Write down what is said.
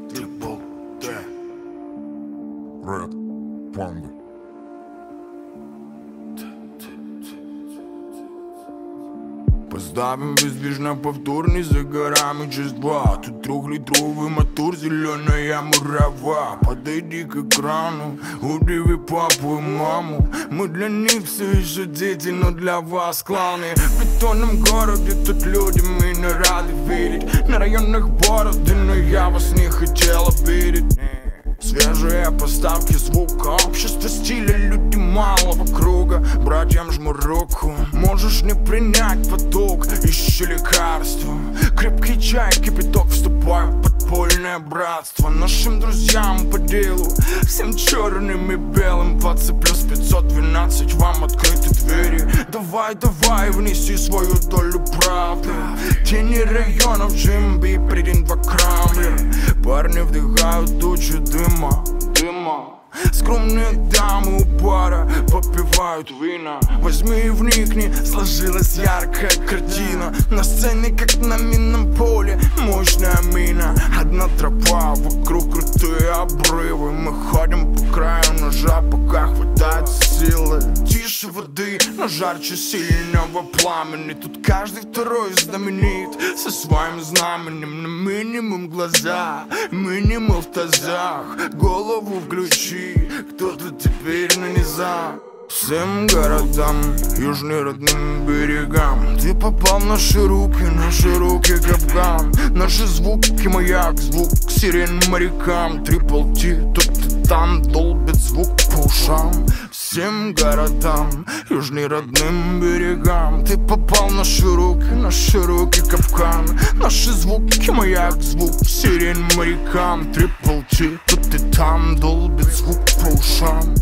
Triple T Red Panda. Поставим безбежно повторный за горами через 2. Тут 3-литровый мотор, зеленая мурава. Подойди к экрану, удиви папу и маму. Мы для них все еще дети, но для вас кланы. В бетонном городе тут люди, мы не рады видеть. На районах бороды, но я вас не хотела видеть. Свежие поставки звука, общество стиля, люди малого круга. Братьям жму руку, можешь не принять поток, ищи лекарства. Крепкий чай, кипяток, вступай в подпольное братство. Нашим друзьям по делу, всем черным и белым, 20 плюс 512, вам открыты двери. Давай, давай, внеси свою долю правды. Тени районов, Джимби, придень в Кремль. Парни вдыхают тучи дыма. Скромные дамы у бара попивают вина. Возьми и вникни, сложилась яркая картина. На сцене, как на минном поле, мощная мина. Одна тропа, вокруг крутые обрывы. Мы ходим по краю ножа, пока хватает силы. Тише воды, но жарче сильного пламени. Тут каждый второй знаменит со своим знаменем. На минимум глаза, минимум в тазах. Голову включи, кто-то теперь на низах. Всем городам, южным родным берегам ты попал в наши руки капкан. Наши звуки маяк, звук сирен морякам. Triple T, тут и там долбит звук по ушам. Всем городам, южным родным берегам ты попал в наши руки капкан. Наши звуки маяк, звук сирен морякам. Triple T, тут и там долбит звук по ушам.